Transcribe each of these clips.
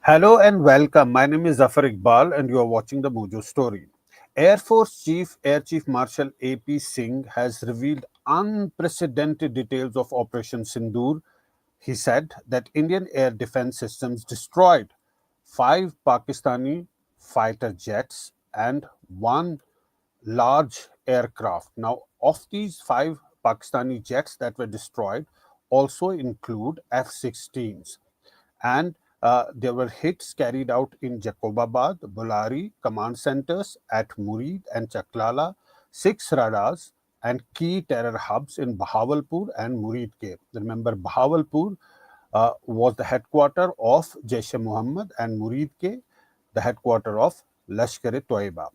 Hello and welcome. My name is Zafar Iqbal and you are watching the Mojo Story. Air Force Air Chief Marshal AP Singh has revealed unprecedented details of Operation Sindoor. He said that Indian air defense systems destroyed 5 Pakistani fighter jets and 1 large aircraft. Now, of these 5 Pakistani jets that were destroyed, also include F-16s, and there were hits carried out in Jacobabad, Bolari command centers at Murid and Chaklala, 6 radars and key terror hubs in Bahawalpur and Murid Ke. Remember, Bahawalpur was the headquarter of Jaish-e-Mohammed and Murid Ke, the headquarter of Lashkar-e-Toiba.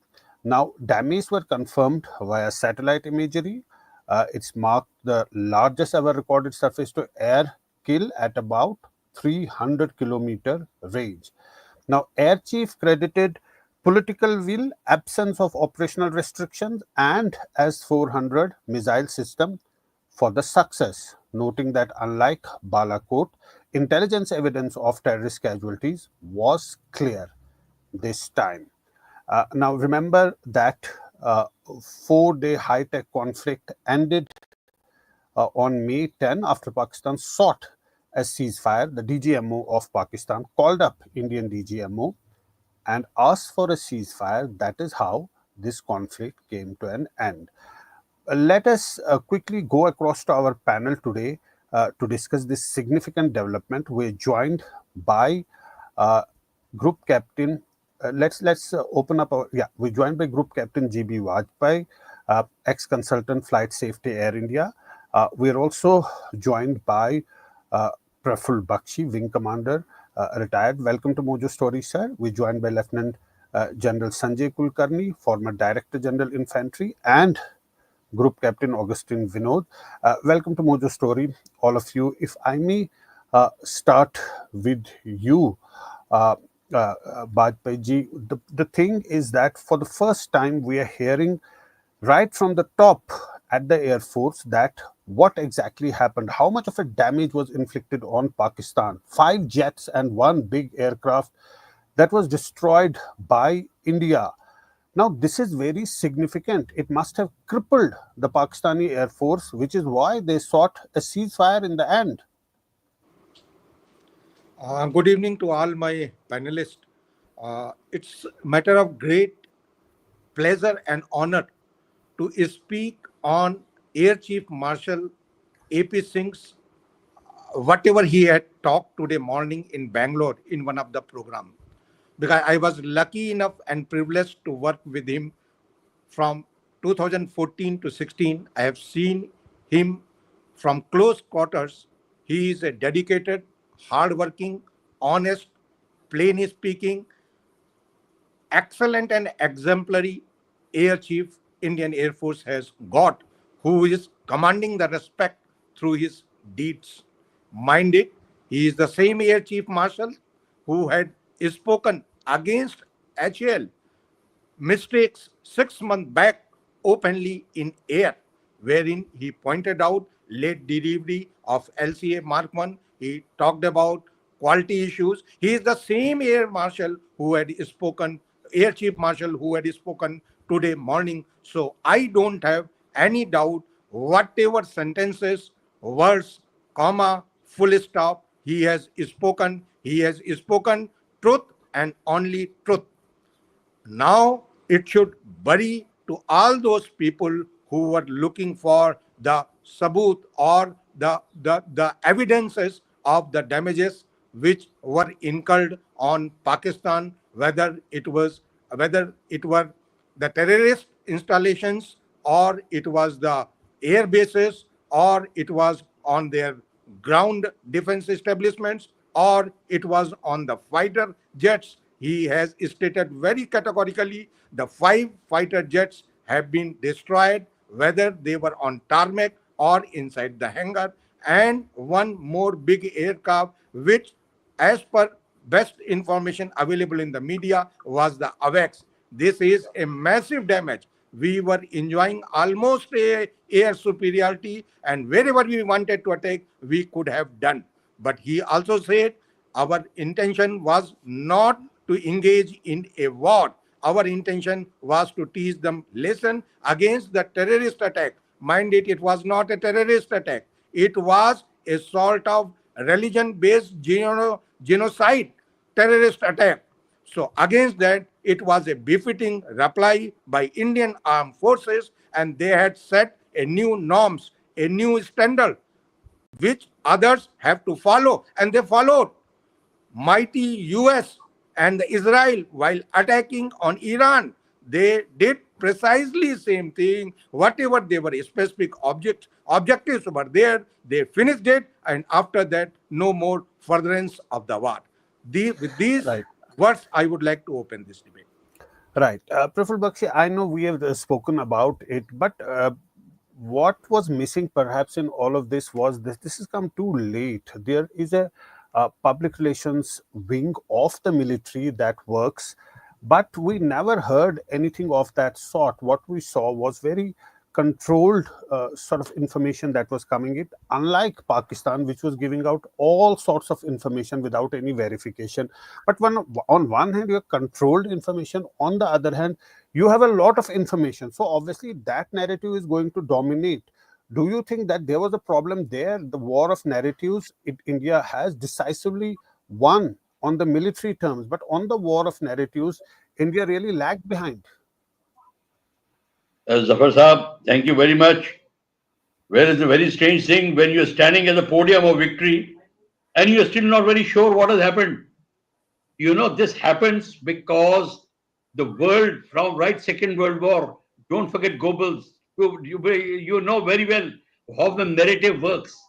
Now, damage were confirmed via satellite imagery. It's marked the largest ever recorded surface to air kill at about 300-kilometer range. Now, Air Chief credited political will, absence of operational restrictions, and S-400 missile system for the success, noting that unlike Balakot, intelligence evidence of terrorist casualties was clear this time. Now, remember that 4-day high-tech conflict ended on May 10 after Pakistan sought a ceasefire. The DGMO of Pakistan called up Indian DGMO and asked for a ceasefire. That is how this conflict came to an end. Let us quickly go across to our panel today to discuss this significant development. We're joined by Group Captain. Let's open up our We're joined by Group Captain GB Bajpai, ex-consultant Flight Safety Air India. We're also joined by Praful Bakshi, Wing Commander, retired. Welcome to Mojo Story, sir. We're joined by Lieutenant General Sanjay Kulkarni, former Director General Infantry, and Group Captain Augustine Vinod. Welcome to Mojo Story, all of you. If I may start with you, Bajpai ji, the thing is that for the first time we are hearing right from the top at the Air Force that what exactly happened, how much of a damage was inflicted on Pakistan. 5 jets and 1 big aircraft that was destroyed by India. Now, this is very significant. It must have crippled the Pakistani Air Force, which is why they sought a ceasefire in the end. Good evening to all my panelists. It's a matter of great pleasure and honor to speak on Air Chief Marshal AP Singh's whatever he had talked today morning in Bangalore in one of the program. Because I was lucky enough and privileged to work with him from 2014 to 16. I have seen him from close quarters. He is a dedicated, hardworking, honest, plain speaking, excellent and exemplary Air Chief Indian Air Force has got, who is commanding the respect through his deeds. Mind it, he is the same Air Chief Marshal who had spoken against HAL mistakes 6 months back openly in air, wherein he pointed out late delivery of LCA Mark I. He talked about quality issues. He is the same Air Marshal who had spoken, Air Chief Marshal who had spoken today morning. So I don't have any doubt whatever sentences, words, comma, full stop he has spoken truth and only truth. Now it should bury to all those people who were looking for the sabut or the evidences of the damages which were incurred on Pakistan, whether it were the terrorist installations or it was the air bases or it was on their ground defense establishments or it was on the fighter jets. He has stated very categorically the 5 fighter jets have been destroyed, whether they were on tarmac or inside the hangar, and 1 more big aircraft, which, as per best information available in the media, was the AVAX. This is a massive damage. we were enjoying almost a air superiority, and wherever we wanted to attack, we could have done. But he also said our intention was not to engage in a war. Our intention was to teach them lesson against the terrorist attack. Mind it, it was not a terrorist attack. It was a sort of religion-based genocide terrorist attack. So against that, it was a befitting reply by Indian armed forces, and they had set a new norms, a new standard, which others have to follow, and they followed. Mighty US and Israel, while attacking on Iran, they did precisely same thing. Whatever they were specific objectives were there, they finished it, and after that, no more furtherance of the war. With these Right. words, I would like to open this debate. Right. Praful Bakshi, I know we have spoken about it, but what was missing perhaps in all of this was this has come too late. There is a public relations wing of the military that works, but we never heard anything of that sort. What we saw was very controlled sort of information that was coming in, unlike Pakistan, which was giving out all sorts of information without any verification. But when on one hand you have controlled information, on the other hand you have a lot of information. So obviously that narrative is going to dominate. Do you think that there was a problem there? The war of narratives, India has decisively won on the military terms, but on the war of narratives, India really lagged behind. Zafar Saab, thank you very much. Where is the very strange thing when you're standing at the podium of victory and you're still not very sure what has happened? You know, this happens because the world from right Second World War, don't forget Goebbels, you know very well how the narrative works.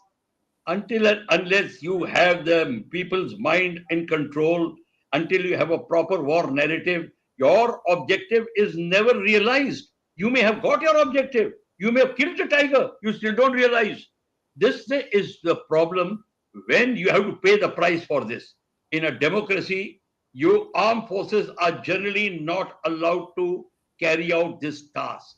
Until and unless you have the people's mind in control, until you have a proper war narrative, your objective is never realized. You may have got your objective, you may have killed a tiger, you still don't realize. This is the problem when you have to pay the price for this. In a democracy, your armed forces are generally not allowed to carry out this task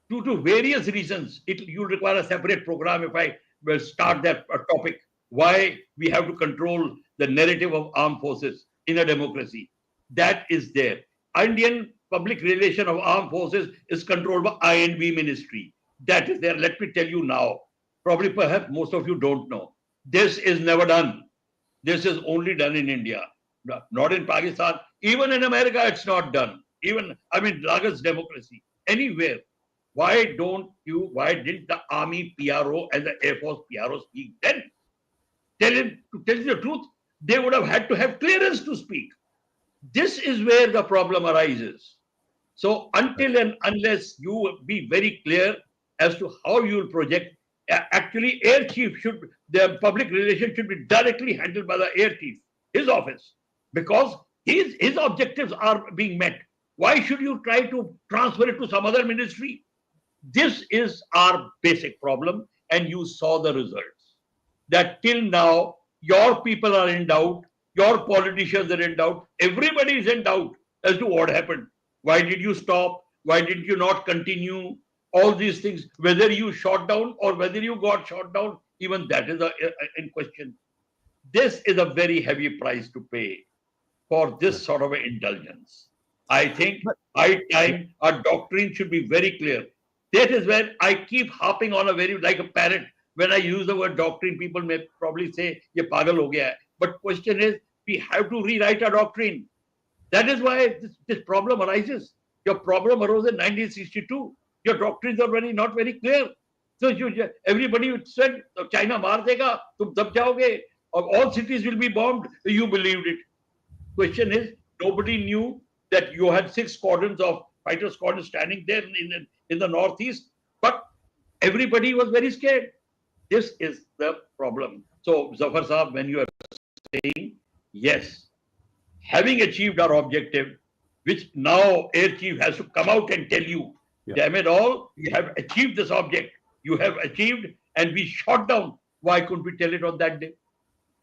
due to various reasons. You require a separate program if I will start that topic. Why we have to control the narrative of armed forces in a democracy. That is there. Indian public relation of armed forces is controlled by I&B ministry. That is there. Let me tell you now. Probably perhaps most of you don't know. This is never done. This is only done in India, not in Pakistan. Even in America, it's not done. Even, I mean, largest democracy. Anywhere. Why didn't the Army PRO and the Air Force PRO speak then? To tell you the truth, they would have had to have clearance to speak. This is where the problem arises. So until and unless you be very clear as to how you will project, actually Air Chief the public relations should be directly handled by the Air Chief, his office, because his objectives are being met. Why should you try to transfer it to some other ministry? This is our basic problem, and you saw the results. That till now, your people are in doubt, your politicians are in doubt, everybody is in doubt as to what happened. Why did you stop? Why did you not continue? All these things, whether you shot down or whether you got shot down, even that is in question. This is a very heavy price to pay for this sort of indulgence. I think high time our doctrine should be very clear. That is where I keep harping on like a parrot. When I use the word doctrine, people may probably say, ye pagal ho gaya hai. But question is, we have to rewrite our doctrine. That is why this problem arises. Your problem arose in 1962. Your doctrines are not very clear. So everybody said, China maar dega, tum dab jaoge, all cities will be bombed. You believed it. Question is, nobody knew that you had 6 squadrons of fighter squadrons standing there in the northeast, but everybody was very scared. This is the problem. So, Zafar Saab, when you are saying, yes, having achieved our objective, which now Air Chief has to come out and tell you, damn it all, we have achieved this object. You have achieved, and we shot down. Why couldn't we tell it on that day?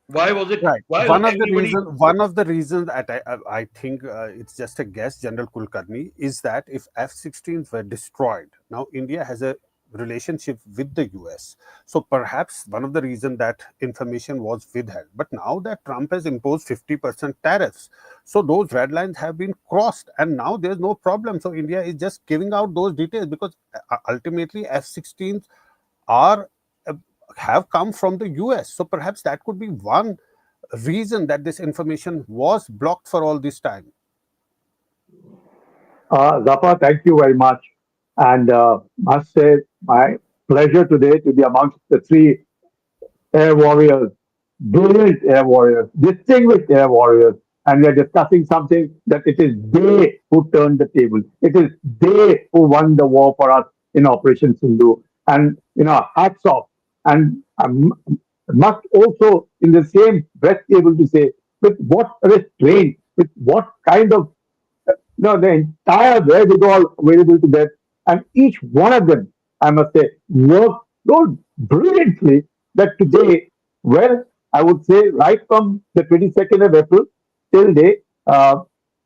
Why was it? Right. Why was everybody? One of the reasons that I think it's just a guess, General Kulkarni, is that if F-16s were destroyed, now India has a relationship with the US. So perhaps one of the reasons that information was withheld. But now that Trump has imposed 50% tariffs, so those red lines have been crossed, and now there's no problem. So India is just giving out those details because ultimately F-16s are have come from the US. So perhaps that could be one reason that this information was blocked for all this time. Zafar, thank you very much. And must say, my pleasure today to be amongst the three air warriors, brilliant air warriors, distinguished air warriors. And we are discussing something that it is they who turned the table. It is they who won the war for us in Operation Sindoor. And, hats off. And I must also, in the same breath, be able to say, with what restraint, with what kind of no, the entire wherewithal available to them, and each one of them, I must say, worked so brilliantly that today, well, I would say right from the 22nd of April till date,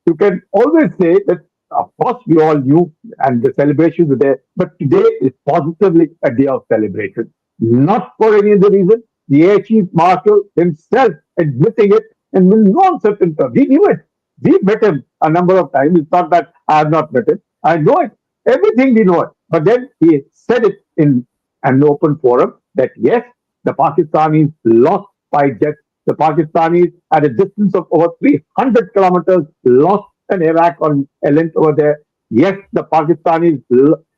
you can always say that, of course, we all knew and the celebrations were there, but today is positively a day of celebration. Not for any other reason. The Air Chief Marshal himself admitting it in no uncertain terms. He knew it. We met him a number of times. It's not that I have not met him. I know it. Everything we know it. But then he said it in an open forum that yes, the Pakistanis lost five jets. The Pakistanis, at a distance of over 300 kilometers, lost an Iraq on a length over there. Yes, the Pakistanis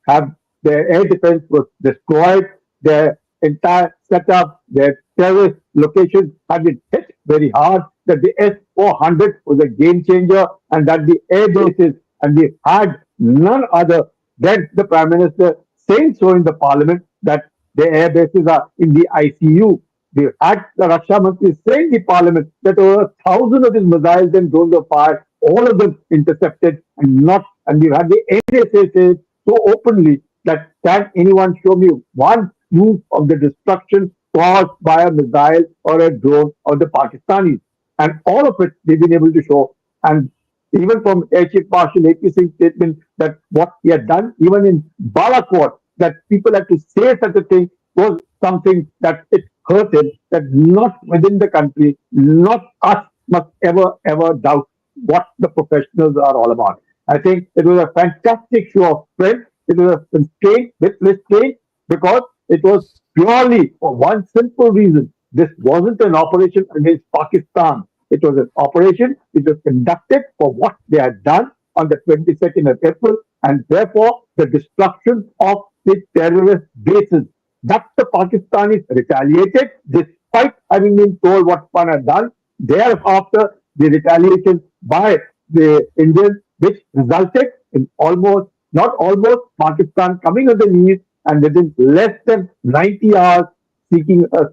have their air defense was destroyed. Their entire setup, their terrorist locations have been hit very hard. That the S-400 was a game changer, and that the air bases, and we had none other than the Prime Minister saying so in the Parliament that the air bases are in the ICU. We had the Raksha Mantri saying in the Parliament that over 1,000 of his missiles and drones were fired, all of them intercepted and not. And we've had the NSA say so openly that can anyone show me one proof of the destruction caused by a missile or a drone of the Pakistanis? And all of it they've been able to show. And even from Air Chief Marshal AP Singh's statement that what he had done, even in Balakot, that people had to say such a thing was something that it hurt him, that not within the country, not us must ever doubt what the professionals are all about. I think it was a fantastic show of strength. It was a constraint with restraint because it was purely for one simple reason. This wasn't an operation against Pakistan. It was an operation which was conducted for what they had done on the 22nd of April, and therefore the destruction of the terrorist bases. That the Pakistanis retaliated despite having been told what one had done. Thereafter, the retaliation by the Indians, which resulted in almost, not almost, Pakistan coming on the knees and within less than 90 hours seeking a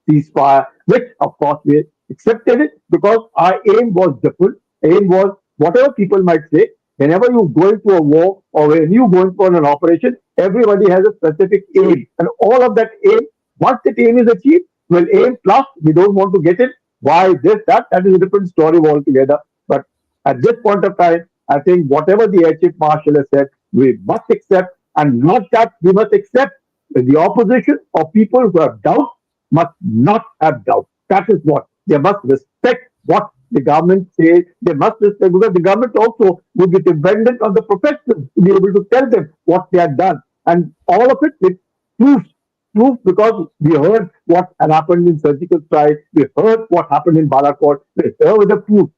ceasefire, which of course we accepted it because our aim was different. Aim was whatever people might say, whenever you go into a war or when you go into an operation, everybody has a specific aim. And all of that aim, once that aim is achieved, well, aim plus, we don't want to get it. Why this, that is a different story altogether. But at this point of time, I think whatever the Air Chief Marshal has said, we must accept, and not that we must accept the opposition or people who have doubt must not have doubt. That is what they must respect what the government says. They must respect because the government also would be dependent on the professionals to be able to tell them what they have done, and all of it with proofs. Proof because we heard what had happened in surgical strike, we heard what happened in Balakot, we heard with the proof.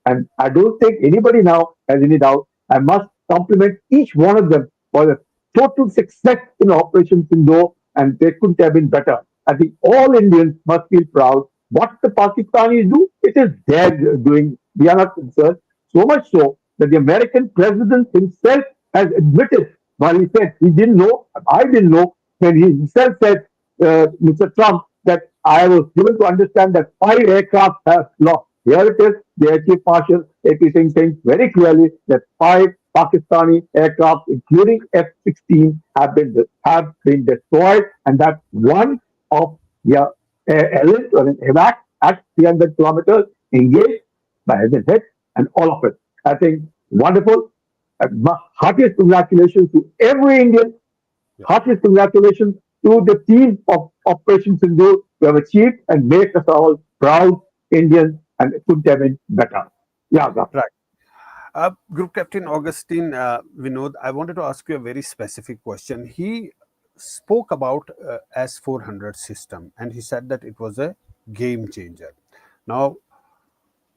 And I don't think anybody now has any doubt. I must compliment each one of them for the total success in Operation Sindoor, and they couldn't have been better. I think all Indians must feel proud. What the Pakistanis do, it is their doing. We are not concerned. So much so that the American president himself has admitted, while he said he didn't know, I didn't know, when he himself said, Mr. Trump, that I was given to understand that five aircraft have lost. Here it is, the Air Chief Marshal AP Singh saying very clearly that five Pakistani aircraft, including F-16, have been destroyed, and that one of the Analyst or an evac at 300 kilometers, engaged by Hazard Hit and all of it. I think wonderful. My heartiest congratulations to every Indian. Yeah. Heartiest congratulations to the team of Operation Sindoor who have achieved and made us all proud Indians and it couldn't have been better. Yeah, Zafar. Right. Group Captain Augustine, Vinod, I wanted to ask you a very specific question. He spoke about S-400 system and he said that it was a game changer. Now,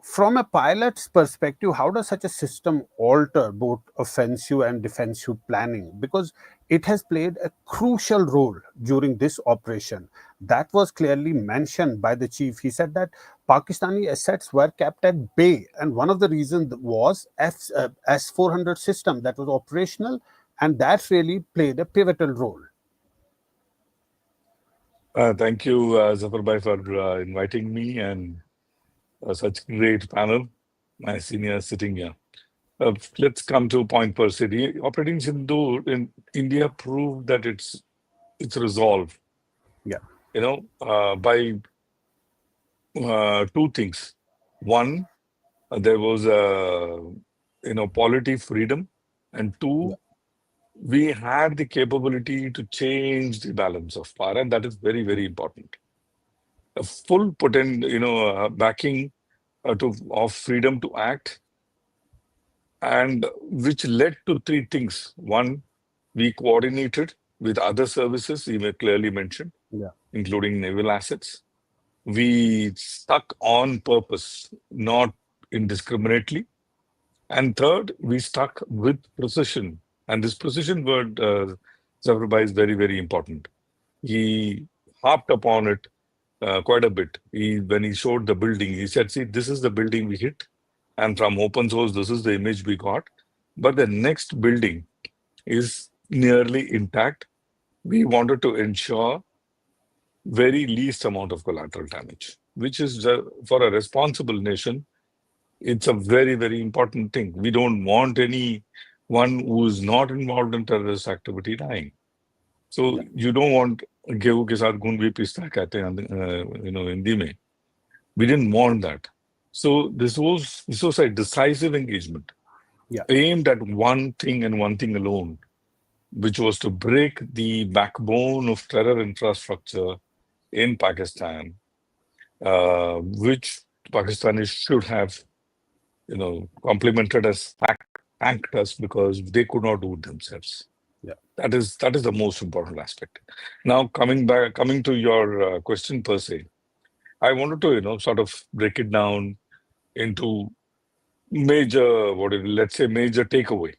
from a pilot's perspective, how does such a system alter both offensive and defensive planning? Because it has played a crucial role during this operation. That was clearly mentioned by the chief. He said that Pakistani assets were kept at bay, and one of the reasons was S-400 system that was operational, and that really played a pivotal role. Thank you, Zafar Bhai, for inviting me and such great panel. My senior sitting here. Let's come to point per se. The Operating Sindoor in India proved that it's resolved. Yeah. By two things. One, there was polity freedom, and two, Yeah. we had the capability to change the balance of power, and that is very, very important. A full backing of freedom to act, and which led to three things. One, we coordinated with other services, you may clearly mention, Yeah. including naval assets. We stuck on purpose, not indiscriminately. And third, we stuck with precision. And this precision word, Zafar Bhai, is very, very important. He harped upon it quite a bit. When he showed the building, he said, see, this is the building we hit. And from open source, this is the image we got. But the next building is nearly intact. We wanted to ensure very least amount of collateral damage, which is for a responsible nation, it's a very, very important thing. We don't want anyone who is not involved in terrorist activity dying. So Yeah. you don't want गेहूं के साथ गुण भी पिसता कहते हैं हिंदी में. We didn't want that. So this was a decisive engagement, Yeah. aimed at one thing and one thing alone, which was to break the backbone of terror infrastructure in Pakistan, which Pakistanis should have, complimented us, thanked us because they could not do it themselves. Yeah. That is the most important aspect. Now, coming to your question per se, I wanted to, sort of break it down into major, let's say major takeaway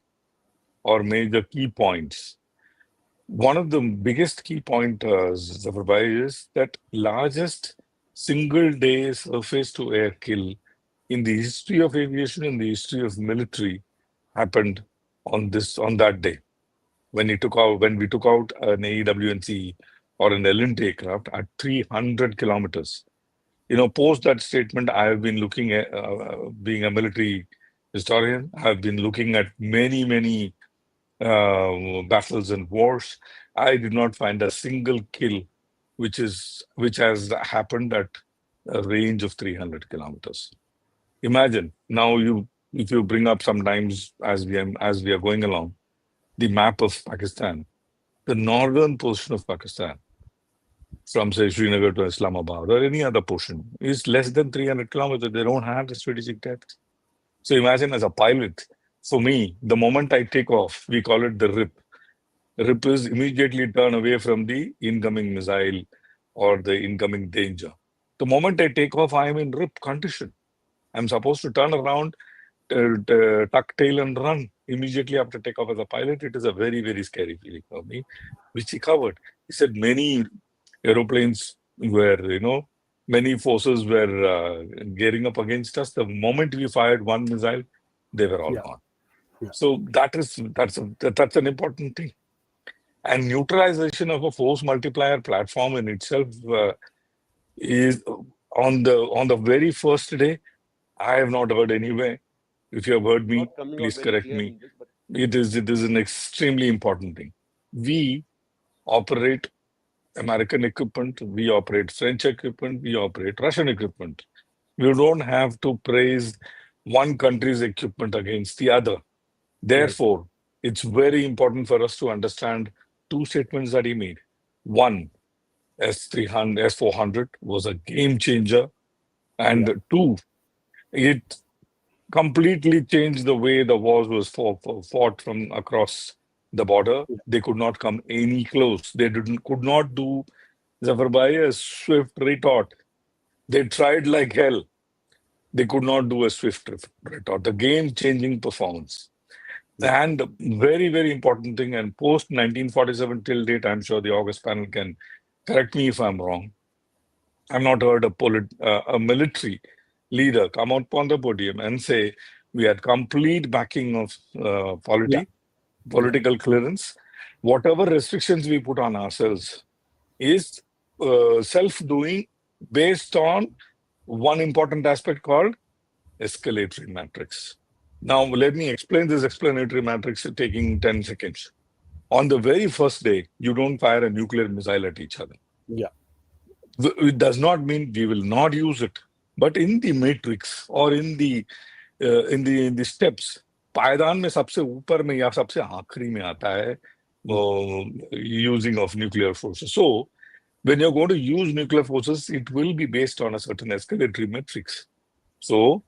or major key points. One of the biggest key pointers, Zafar Bhai, is that largest single day surface to air kill in the history of aviation, in the history of military, happened on that day when we took out an AEWNC or an LNT aircraft at 300 kilometers. Post that statement, I have been looking at, being a military historian, I have been looking at many battles and wars. I did not find a single kill which has happened at a range of 300 kilometers. Imagine now, if you bring up sometimes as we are going along the map of Pakistan, the northern portion of Pakistan, from say Srinagar to Islamabad or any other portion, is less than 300 kilometers. They don't have the strategic depth. So imagine as a pilot, for me, the moment I take off, we call it the rip. Rip is immediately turn away from the incoming missile or the incoming danger. The moment I take off, I am in rip condition. I'm supposed to turn around, tuck tail and run immediately after takeoff as a pilot. It is a very, very scary feeling for me, which he covered. He said many aeroplanes were, many forces were gearing up against us. The moment we fired one missile, they were all Yeah. gone. Yeah. So that's an important thing. And neutralization of a force multiplier platform in itself is on the very first day. I have not heard anywhere. If you have heard me, Not coming out please very correct clear me. in this, but It is an extremely important thing. We operate American equipment, we operate French equipment, we operate Russian equipment. You don't have to praise one country's equipment against the other. Therefore, it's very important for us to understand two statements that he made. One, S300, S400 was a game changer. And two, it completely changed the way the wars was fought from across the border. They could not come any close. They could not do, Zafar Bhai, a swift retort. They tried like hell. They could not do a swift retort. The game-changing performance. And very, very important thing, and post 1947 till date, I'm sure the August panel can correct me if I'm wrong. I've not heard a military leader come out on the podium and say, we had complete backing of political clearance. Whatever restrictions we put on ourselves is self-doing based on one important aspect called escalatory matrix. Now, let me explain this explanatory matrix taking 10 seconds. On the very first day, you don't fire a nuclear missile at each other. Yeah. It does not mean we will not use it, but in the matrix or in the steps, पायदान में सबसे ऊपर में या सबसे आखिरी में आता है using of nuclear forces. So, when you're going to use nuclear forces, it will be based on a certain escalatory matrix. So,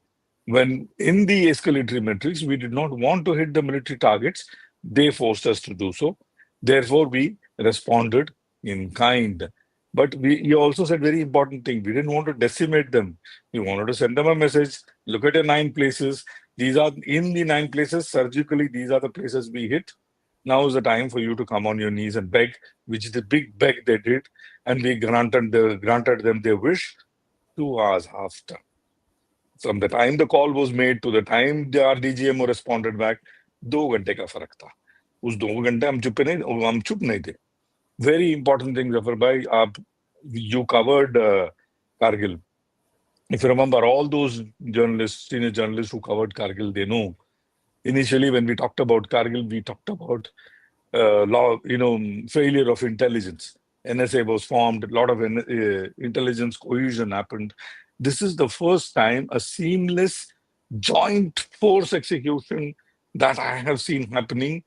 when in the escalatory matrix, we did not want to hit the military targets, they forced us to do so. Therefore, we responded in kind. But he also said very important thing. We didn't want to decimate them. We wanted to send them a message. Look at the 9 places. These are in the 9 places. Surgically, these are the places we hit. Now is the time for you to come on your knees and beg, which is the big beg they did. And we granted them their wish 2 hours after. From the time the call was made to the time the RDGMO responded back, 2 घंटे का फर्क था. उस 2 घंटे हम चुप नहीं थे. Very important thing, Zafar Bhai, you covered Kargil. If you remember, all those journalists, senior journalists who covered Kargil, they know. Initially, when we talked about Kargil, we talked about failure of intelligence. NSA was formed, a lot of intelligence cohesion happened. This is the first time a seamless joint force execution that I have seen happening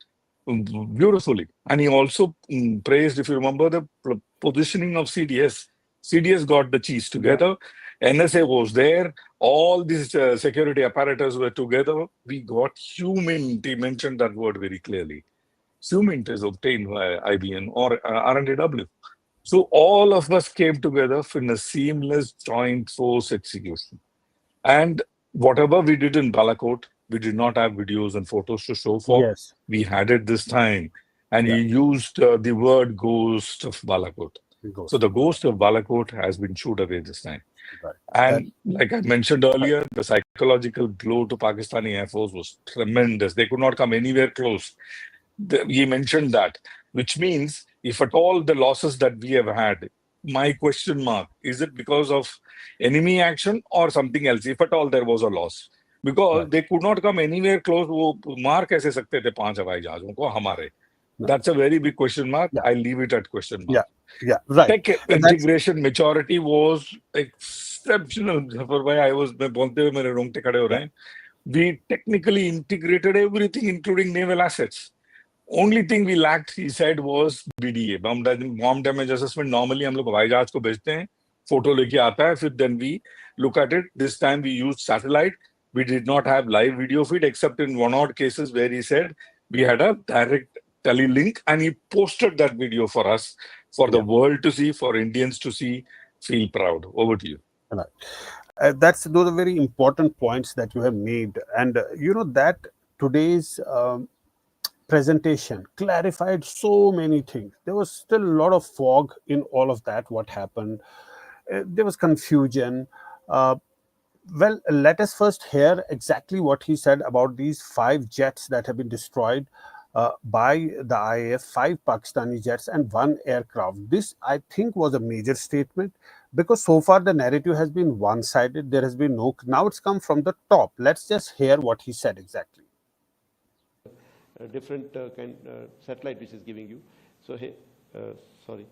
beautifully. And he also praised, if you remember, the positioning of CDS. CDS got the cheese together. NSA was there. All these security apparatus were together. We got HUMINT. He mentioned that word very clearly. HUMINT is obtained by IBM or R&AW. So all of us came together in a seamless joint force execution. And whatever we did in Balakot, we did not have videos and photos to show for. Yes. We had it this time. And he used the word ghost of Balakot. So the ghost of Balakot has been shooed away this time. Right. And like I mentioned earlier, the psychological blow to Pakistani Air Force was tremendous. They could not come anywhere close. He mentioned that, which means if at all the losses that we have had, my question mark, is it because of enemy action or something else, if at all there was a loss? Because they could not come anywhere close. वो मार कैसे सकते थे 5 हवाई जहाजों को हमारे? That's a very big question mark. I'll leave it at question mark. Right. Tech integration maturity was exceptional. मैं बोलते हुए मेरे रोंगटे खड़े हो रहे हैं. We technically integrated everything, including naval assets. Only thing we lacked, he said, was BDA, bomb damage assessment. Normally, हम लोग हवाई जहाज को भेजते हैं, photo लेके आता है, फिर then we look at it. This time we used satellite. We did not have live video feed, except in one odd cases where he said we had a direct telelink, and he posted that video for us, for the world to see, for Indians to see, feel proud. Over to you. Right. Those are very important points that you have made, and that today's presentation clarified so many things. There was still a lot of fog in all of that, what happened. There was confusion. Well, let us first hear exactly what he said about these 5 jets that have been destroyed by the IAF, 5 Pakistani jets and 1 aircraft. This, I think, was a major statement, because so far the narrative has been one-sided. There has been no... Now it's come from the top. Let's just hear what he said exactly. Different satellite which is giving you. So, sorry.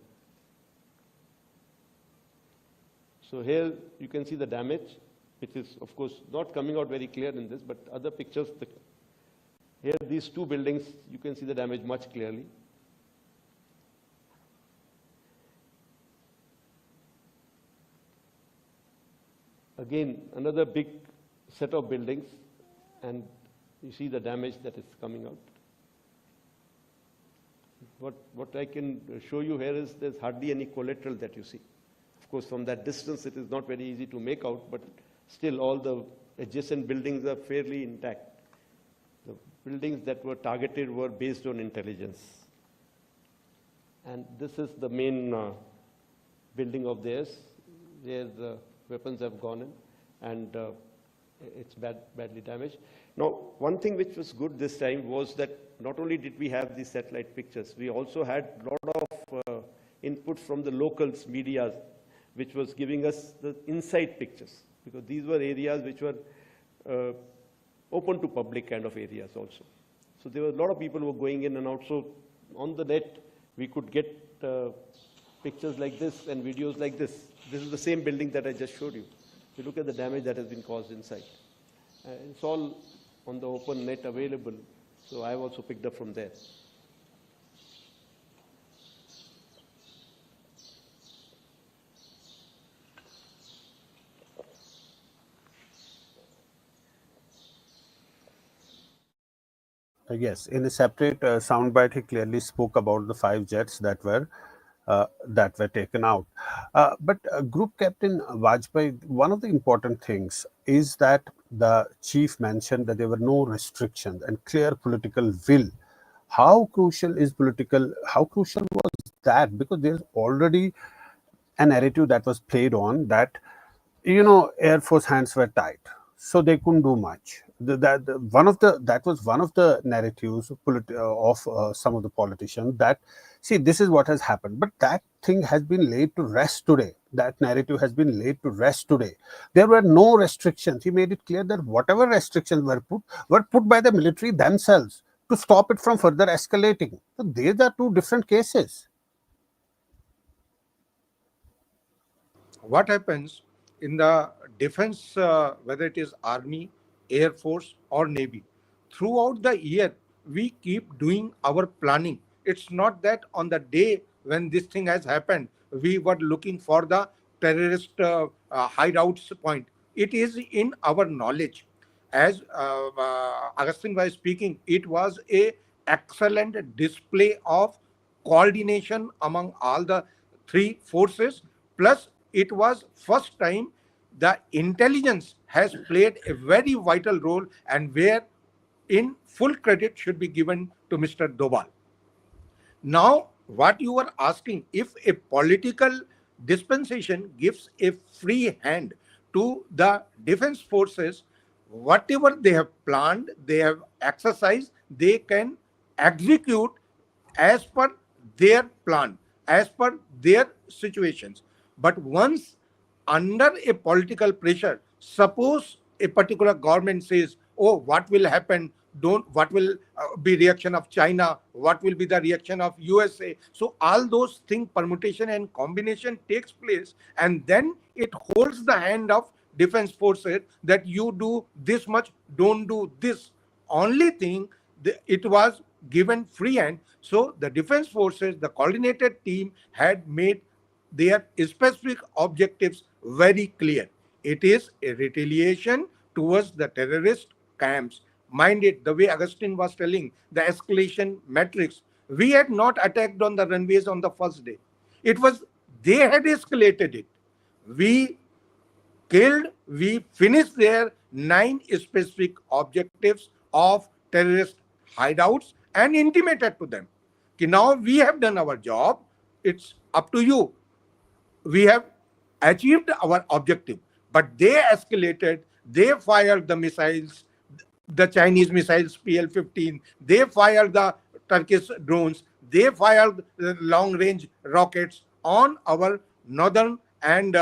So here you can see the damage, which is of course not coming out very clear in this, but other pictures, here these two buildings, you can see the damage much clearly. Again, another big set of buildings, and you see the damage that is coming out. What I can show you here is there's hardly any collateral that you see. Of course, from that distance, it is not very easy to make out, but still all the adjacent buildings are fairly intact. The buildings that were targeted were based on intelligence. And this is the main building of theirs, where the weapons have gone in, and it's badly damaged. Now, one thing which was good this time was that not only did we have these satellite pictures, we also had a lot of input from the locals, media, which was giving us the inside pictures, because these were areas which were open to public kind of areas also. So there were a lot of people who were going in and out. So on the net, we could get pictures like this and videos like this. This is the same building that I just showed you. If you look at the damage that has been caused inside. It's all on the open net available, so I've also picked up from there. Yes, in a separate soundbite, he clearly spoke about the 5 jets that were taken out. But Group Captain Bajpai, one of the important things is that the chief mentioned that there were no restrictions and clear political will. How crucial was that? Because there's already a narrative that was played on that, Air Force hands were tied, so they couldn't do much. That was one of the narratives of some of the politicians, that see, this is what has happened, but that thing has been laid to rest today. That narrative has been laid to rest today. There were no restrictions. He made it clear that whatever restrictions were put by the military themselves to stop it from further escalating. So these are two different cases. What happens in the defense, whether it is Army, Air Force or Navy, throughout the year, we keep doing our planning. It's not that on the day when this thing has happened, we were looking for the terrorist hideouts point. It is in our knowledge. As Augustine was speaking, it was a excellent display of coordination among all the 3 forces. Plus, it was first time the intelligence has played a very vital role, and where in full credit should be given to Mr. Doval. Now, what you were asking, if a political dispensation gives a free hand to the defense forces, whatever they have planned, they have exercised, they can execute as per their plan, as per their situations. But once under a political pressure, suppose a particular government says, oh, what will happen? What will be reaction of China? What will be the reaction of USA? So all those things, permutation and combination takes place, and then it holds the hand of defense forces that you do this much, don't do this. Only thing, it was given free hand. So the defense forces, the coordinated team had made their specific objectives very clear. It is a retaliation towards the terrorist camps. Mind it, the way Augustine was telling, the escalation matrix, we had not attacked on the runways on the first day. It was, they had escalated it. We killed, we finished their 9 specific objectives of terrorist hideouts and intimated to them. Okay, now we have done our job, it's up to you. We have achieved our objective, but they escalated, they fired the missiles, the Chinese missiles PL-15, they fired the Turkish drones, they fired the long-range rockets on our northern and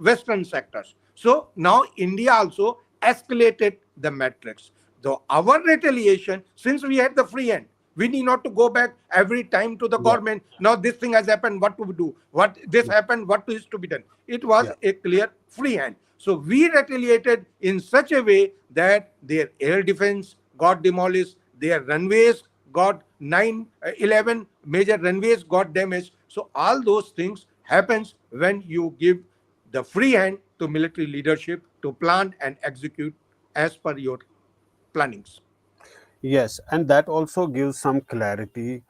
western sectors. So now India also escalated the matrix. So our retaliation, since we had the free hand, We need not to go back every time to the Yeah, government. Now this thing has happened, what to do? What this happened, what is to be done? It was yeah, a clear free hand. So we retaliated in such a way that their air defense got demolished, their runways got 11 major runways got damaged. So all those things happens when you give the free hand to military leadership to plan and execute as per your plannings. yes, and that also gives some clarity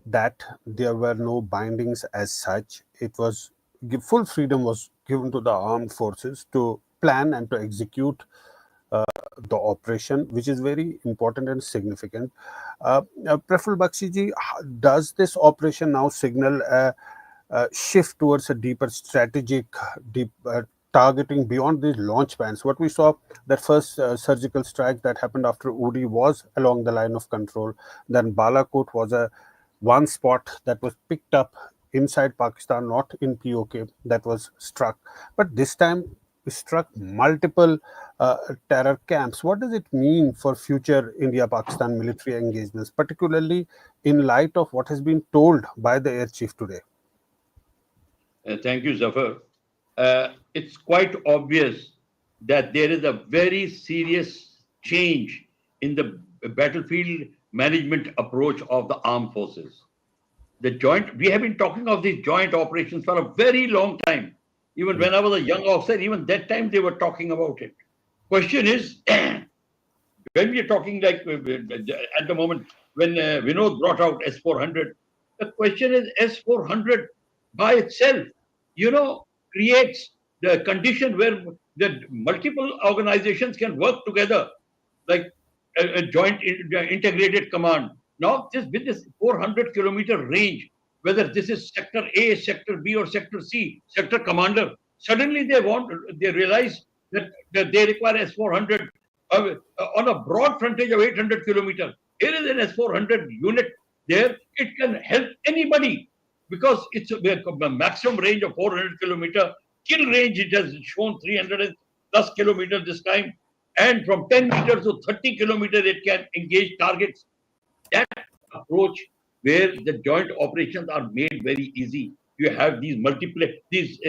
that there were no bindings as such. It was full freedom was given to the armed forces to plan and to execute the operation, which is very important and significant. Praful Bakshi ji, does this operation now signal a shift towards a deeper strategic, deep targeting beyond the launch bands? What we saw, that first surgical strike that happened after Uri was along the line of control. Then Balakot was a one spot that was picked up inside Pakistan, not in POK, that was struck. But this time we struck multiple terror camps. What does it mean for future India-Pakistan military engagements, particularly in light of what has been told by the air chief today? Thank you, Zafar. It's quite obvious that there is a very serious change in the battlefield management approach of the armed forces. We have been talking of these joint operations for a very long time. Even Yeah. when I was a young officer, even that time they were talking about it. Question is, when we are talking like at the moment when Vinod brought out S400, the question is S400 by itself, creates the condition where the multiple organizations can work together, like a joint integrated command. Now, just with this 400-kilometer range, whether this is sector A, sector B, or sector C, sector commander, suddenly they realize that they require S400 on a broad frontage of 800 kilometers. Here is an S400 unit there. It can help anybody because it's a maximum range of 400 kilometers. Kill range, it has shown 300 plus kilometers this time. And from 10 meters to 30 kilometers, it can engage targets. That approach where the joint operations are made very easy. You have these these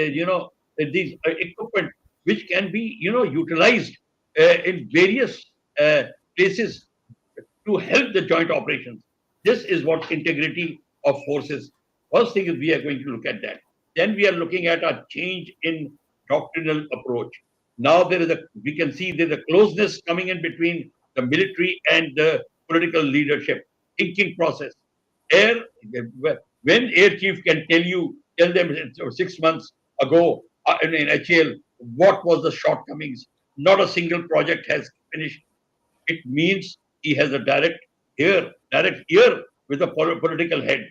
equipment which can be, utilized in various uh, places to help the joint operations. This is what integrity of forces. First thing is we are going to look at that. Then we are looking at a change in doctrinal approach. Now we can see there's a closeness coming in between the military and the political leadership thinking process. Air, when air chief can tell them 6 months ago in HAL what was the shortcomings. Not a single project has finished. It means he has a direct ear with a political head.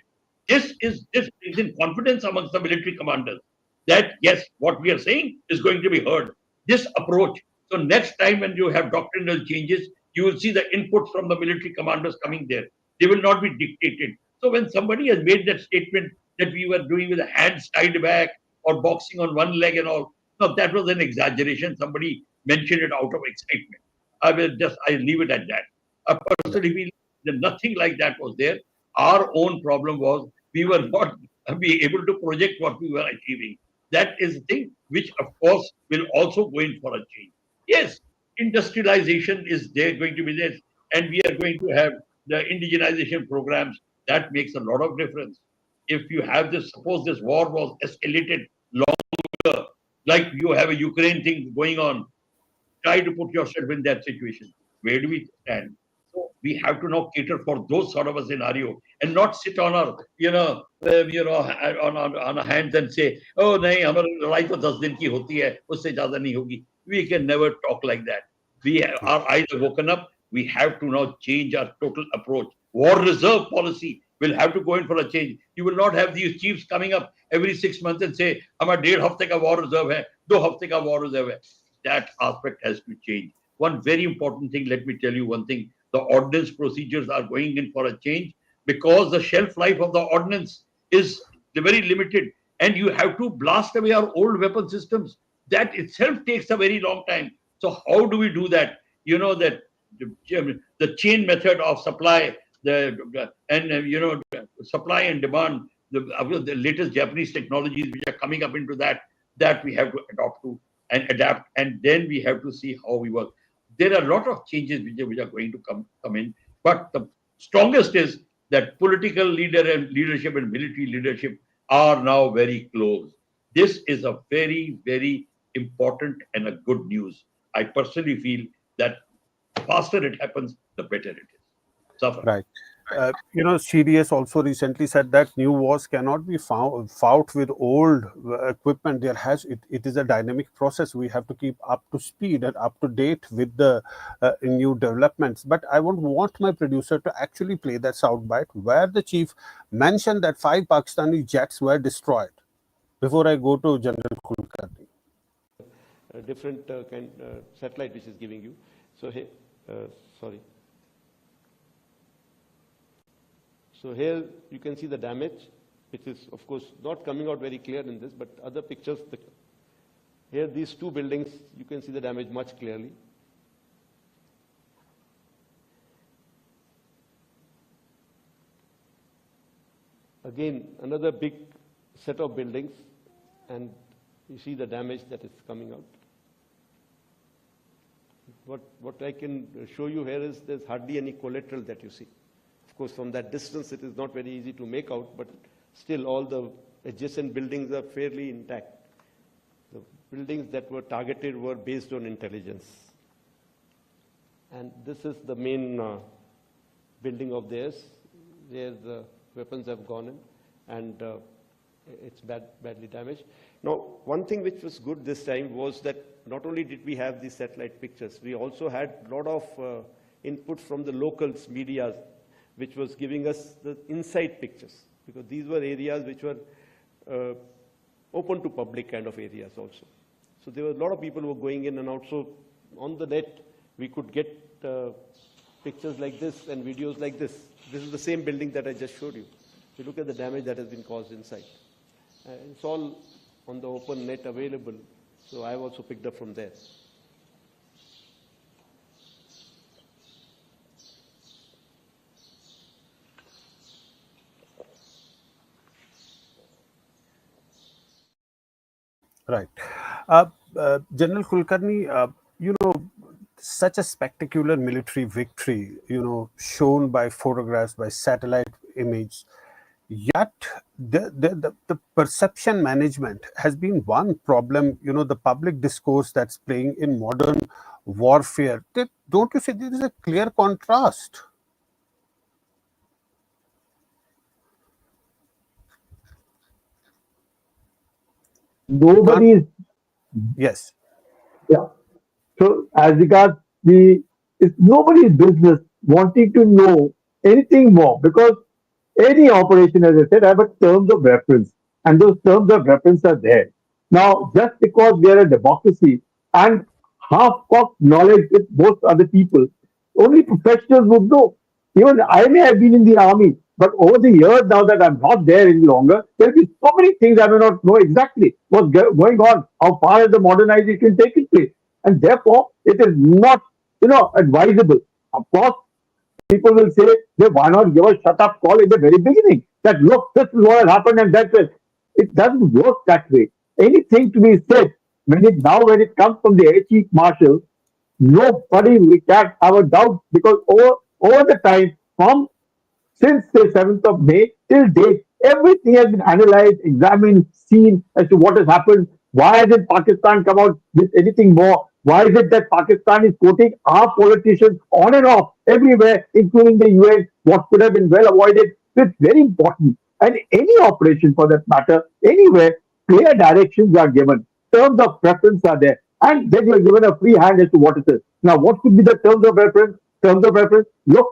This brings in confidence amongst the military commanders that yes, what we are saying is going to be heard. This approach. So next time when you have doctrinal changes, you will see the input from the military commanders coming there. They will not be dictated. So when somebody has made that statement that we were doing with the hands tied back or boxing on one leg and all, no, that was an exaggeration. Somebody mentioned it out of excitement. I leave it at that. I Yeah. personally feel that nothing like that was there. Our own problem was we were not be able to project what we were achieving. That is the thing which, of course, will also go in for a change. Yes, industrialization is there going to be there, and we are going to have the indigenization programs. That makes a lot of difference. If you have this, suppose this war was escalated longer, like you have a Ukraine thing going on, try to put yourself in that situation. Where do we stand? So we have to now cater for those sort of a scenario and not sit on our, on our hands and say, oh, nahi, हमारी लड़ाई तो 10 दिन की होती है, उससे ज़्यादा नहीं होगी. We can never talk like that. Our eyes are woken up. We have to now change our total approach. War reserve policy will have to go in for a change. You will not have these chiefs coming up every 6 months and say, हमारा 1.5 हफ्ते का war reserve है, 2 हफ्ते का war reserve है. That aspect has to change. One very important thing, let me tell you one thing. The ordnance procedures are going in for a change because the shelf life of the ordnance is very limited and you have to blast away our old weapon systems. That itself takes a very long time. So how do we do that? You know that the chain method of supply, supply and demand, the latest Japanese technologies which are coming up into that we have to adopt to and adapt, and then we have to see how we work. There are a lot of changes which are going to come in, but the strongest is that political leadership and military leadership are now very close. This is a very, very important and a good news. I personally feel that the faster it happens, the better it is. Zafar. Right. CDS also recently said that new wars cannot be fought with old equipment. It is a dynamic process. We have to keep up to speed and up to date with the new developments. But I want my producer to actually play that soundbite where the chief mentioned that 5 Pakistani jets were destroyed. Before I go to General Kulkarni. A different satellite which is giving you. So here, sorry. So here you can see the damage, which is of course not coming out very clear in this, but other pictures, here these 2 buildings, you can see the damage much clearly. Again, another big set of buildings, and you see the damage that is coming out. What I can show you here is there's hardly any collateral that you see. Of course, from that distance, it is not very easy to make out, but still all the adjacent buildings are fairly intact. The buildings that were targeted were based on intelligence. And this is the main building of theirs, where the weapons have gone in, and it's badly damaged. Now, one thing which was good this time was that not only did we have these satellite pictures, we also had a lot of input from the locals, media, which was giving us the inside pictures, because these were areas which were open to public kind of areas also. So there were a lot of people who were going in and out. So on the net, we could get pictures like this and videos like this. This is the same building that I just showed you. If you look at the damage that has been caused inside. It's all on the open net available. So I've also picked up from there. Right. General Kulkarni, such a spectacular military victory, shown by photographs, by satellite image, yet the perception management has been one problem, the public discourse that's playing in modern warfare. Don't you see there is a clear contrast? Nobody is. Yes. Yeah. So as regards it's nobody's business wanting to know anything more, because any operation, as I said, have a terms of reference, and those terms of reference are there. Now, just because we are a democracy and half-cocked knowledge with most other people, only professionals would know. Even I may have been in the army, but over the years now that I'm not there any longer, there'll be so many things I may not know exactly what's going on, how far has the modernization taken place, and therefore it is not, advisable. Of course, people will say, why not give a shut up call in the very beginning? That look, this is what has happened, and that's it. It doesn't work that way. Anything to be said when it comes from the Air Chief Marshal, nobody can have a doubt, because over the time, from since the 7th of May till date, everything has been analyzed, examined, seen as to what has happened. Why hasn't Pakistan come out with anything more? Why is it that Pakistan is quoting our politicians on and off everywhere, including the UN, what could have been well avoided? It's very important. And any operation for that matter, anywhere, clear directions are given. Terms of preference are there. And then you're given a free hand as to what it is. Now, what could be the terms of reference? Terms of reference, look,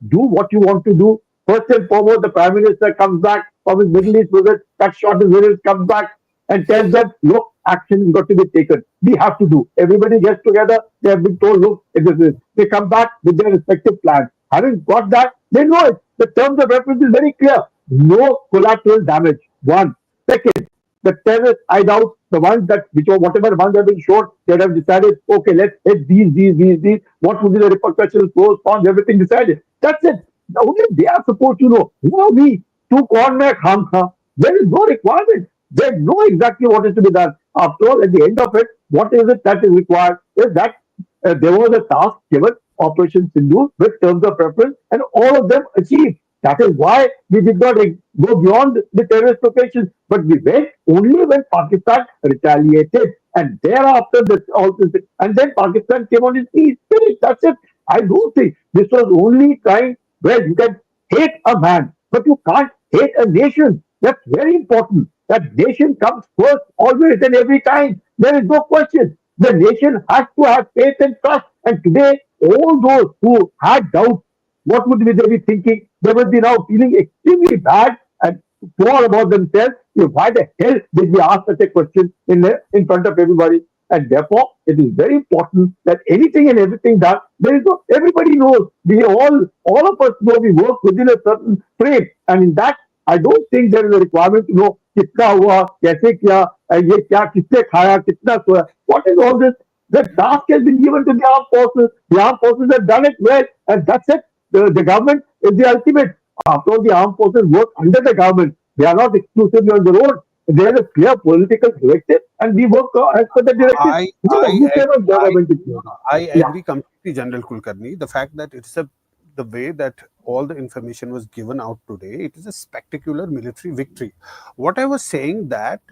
do what you want to do. First and foremost, the Prime Minister comes back from his Middle East visit, cuts short his visit, comes back and tells them, look, action has got to be taken. We have to do. Everybody gets together. They have been told, look, it is this. They come back with their respective plans. Having got that, they know it. The terms of reference is very clear. No collateral damage. One. Second, the terrorists, I doubt, the ones whatever ones have been shot, they have decided, okay, let's hit these. What would be the repercussions, pros, cons, everything decided. That's it. Only they are supposed to know. Who are we? To con mein kham kha. There is no requirement. They know exactly what is to be done. After all, at the end of it, what is it that is required? Is that there was a task given, Operation Sindoor, with terms of reference, and all of them achieved. That is why we did not go beyond the terrorist locations, but we went only when Pakistan retaliated. And thereafter, this also, and then Pakistan came on its knees. Finished. That's it. I don't think this was only time where you can hate a man, but you can't hate a nation. That's very important. That nation comes first, always and every time. There is no question. The nation has to have faith and trust. And today, all those who had doubts, what would they be thinking? They would be now feeling extremely bad and poor about themselves. Why the hell did we ask such a question in front of everybody? And therefore, it is very important that anything and everything done, there is no, everybody knows. We all of us know we work within a certain frame. And in that, I don't think there is a requirement to know कितना हुआ, कैसे किया, ये क्या किसने खाया, कितना सोया. What is all this? The task has been given to the armed forces. The armed forces have done it well, and that's it. The government is the ultimate. After all, the armed forces work under the government. They are not exclusively on the road. There is a clear political directive, and we work as per the directive. I Whichever government is there. I Yeah. agree completely, General Kulkarni. The fact that it's the way that all the information was given out today, it is a spectacular military victory. What I was saying that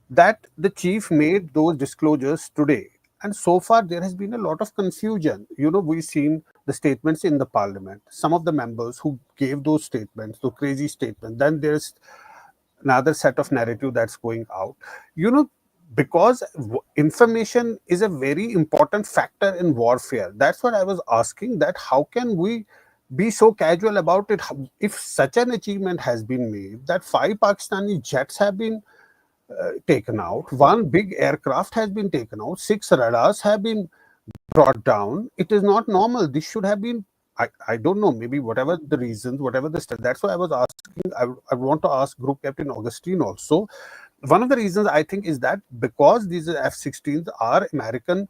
the chief made those disclosures today, and so far there has been a lot of confusion. We've seen the statements in the parliament. Some of the members who gave those statements, the crazy statements. Then there's another set of narrative that's going out. Because information is a very important factor in warfare. That's what I was asking, that how can we be so casual about it? If such an achievement has been made, that 5 Pakistani jets have been taken out, 1 big aircraft has been taken out, 6 radars have been brought down. It is not normal. This should have been, I don't know, maybe whatever the reasons, whatever the stuff. That's why I was asking, I want to ask Group Captain Augustine also. One of the reasons I think is that because these F-16s are American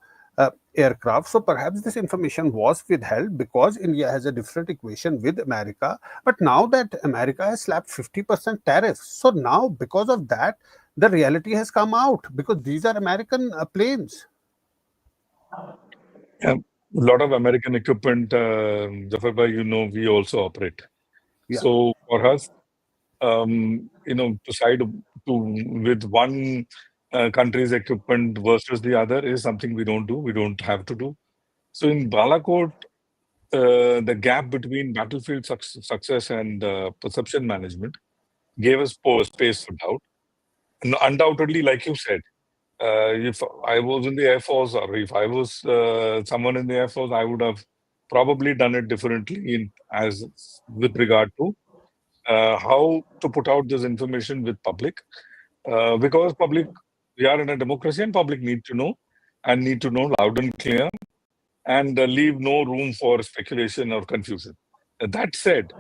aircraft, so perhaps this information was withheld because India has a different equation with America. But now that America has slapped 50% tariffs, so now because of that, the reality has come out because these are American planes. A lot of American equipment, Zafar bhai, we also operate. Yeah. So for us, to side with one country's equipment versus the other is something we don't do. We don't have to do. So in Balakot, the gap between battlefield success and perception management gave us space for doubt. And undoubtedly, like you said, if I was in the Air Force or if I was someone in the Air Force, I would have probably done it differently with regard to how to put out this information with public. Because we are in a democracy and public need to know loud and clear and leave no room for speculation or confusion. That said,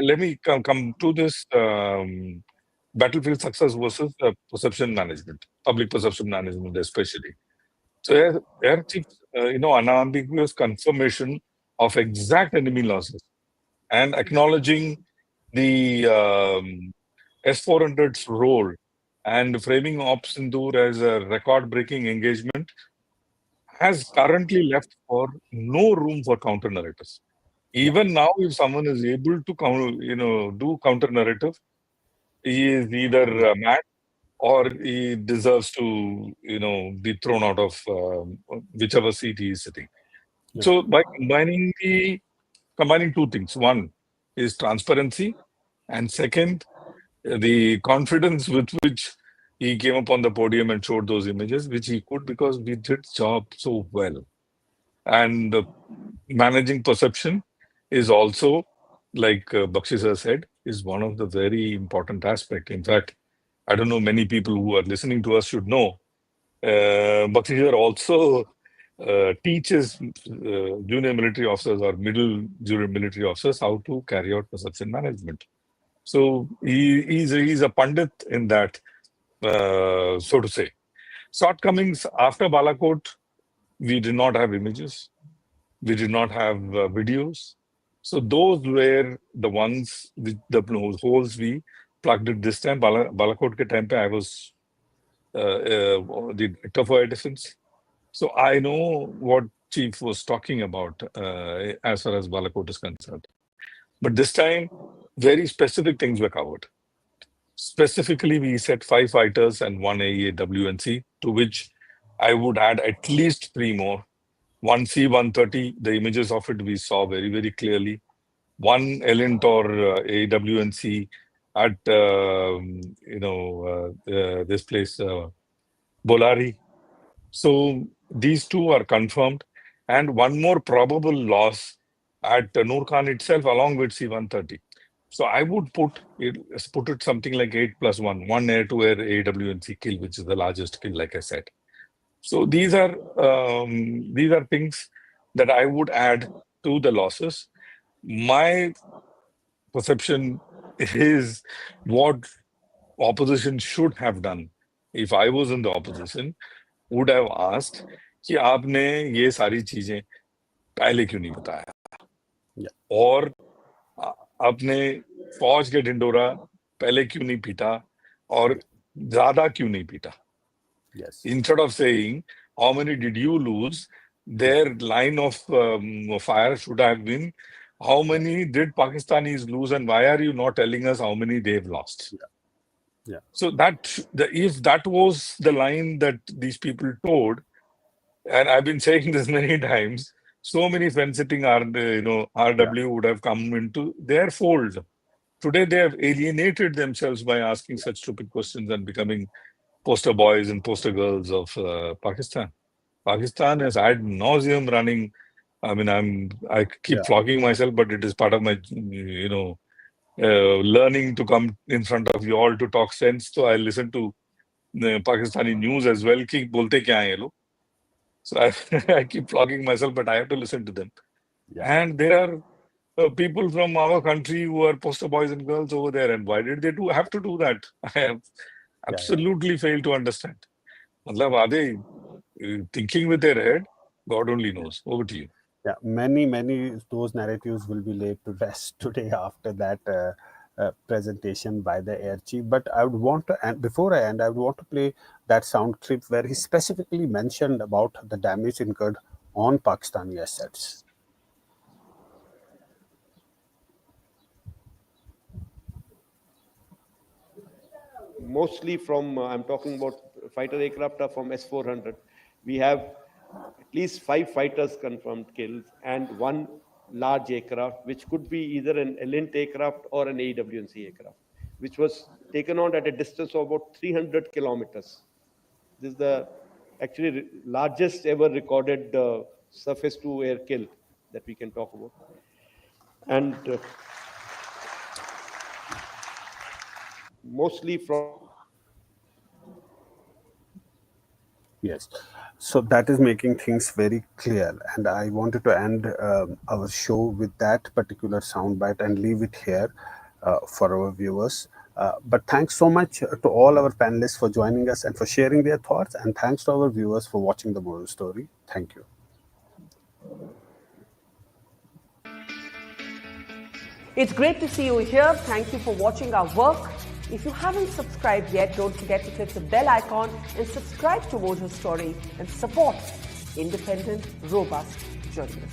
let me come to this battlefield success versus perception management, public perception management especially. So Air Chief, unambiguous confirmation of exact enemy losses and acknowledging the S-400's role and framing Operation Sindoor as a record-breaking engagement has currently left for no room for counter narratives. Even now, if someone is able to do counter narrative, he is either mad or he deserves to be thrown out of whichever seat he is sitting. Yeah. So by combining two things, one is transparency, and second, the confidence with which he came up on the podium and showed those images, which he could because we did job so well. And managing perception is also, like Bakshi sir said, is one of the very important aspect. In fact, I don't know, many people who are listening to us should know. Bakshi sir also teaches junior military officers or middle junior military officers how to carry out perception management. So he's a pandit in that, so to say. Shortcomings after Balakot, we did not have images. We did not have videos. So those were the ones, the holes we plugged it this time. Balakot ke time pe I was the director for air defense. So I know what Chief was talking about as far as Balakot is concerned. But this time, very specific things were covered. Specifically, we set 5 fighters and 1 AEW&C, to which I would add at least 3 more. 1 C-130, the images of it we saw very, very clearly. 1 Elint or AEW&C at, this place, Bolari. So these 2 are confirmed. And 1 more probable loss at Noor Khan itself, along with C-130. So I would put it something like 8 plus 1 air-to-air AWNC kill, which is the largest kill, like I said. So these are things that I would add to the losses. My perception is what opposition should have done. If I was in the opposition, would have asked कि आपने ये सारी चीजें पहले क्यों नहीं बताया, और आपने फौज के ढिंडोरा पहले क्यों नहीं पीटा और ज्यादा क्यों नहीं पीटा. Instead of saying how many did you lose, their line of fire should have been how many did Pakistanis lose and why are you not telling us how many they've lost. So if that was the line that these people told, and I've been saying this many times, so many fence-sitting RW would have come into their fold. Today they have alienated themselves by asking such stupid questions and becoming poster boys and poster girls of Pakistan. Pakistan is ad nauseum running. I mean, I keep flogging myself, but it is part of my, learning to come in front of you all to talk sense. So I listen to Pakistani news as well. Ki bolte kya hai ye log? So I keep flogging myself, but I have to listen to them. And there are people from our country who are poster boys and girls over there. And why did they have to do that? I have absolutely failed to understand. Matlab, are they thinking with their head? God only knows. Over to you. Yeah, many those narratives will be laid to rest today after that presentation by the Air Chief. But I would want to, and before I end, I would want to play that sound clip where he specifically mentioned about the damage incurred on Pakistani assets. Mostly from, I'm talking about fighter aircraft are from S-400. We have at least 5 fighters confirmed kills and 1 large aircraft, which could be either an Elint aircraft or an AWNC aircraft, which was taken on at a distance of about 300 kilometers. This is the actually largest ever recorded surface-to-air kill that we can talk about. And mostly from... Yes, so that is making things very clear, and I wanted to end our show with that particular soundbite and leave it here for our viewers. But thanks so much to all our panelists for joining us and for sharing their thoughts, and thanks to our viewers for watching the moral story. Thank you. It's great to see you here. Thank you for watching our work. If you haven't subscribed yet, don't forget to click the bell icon and subscribe to Mojo Story and support independent, robust journalism.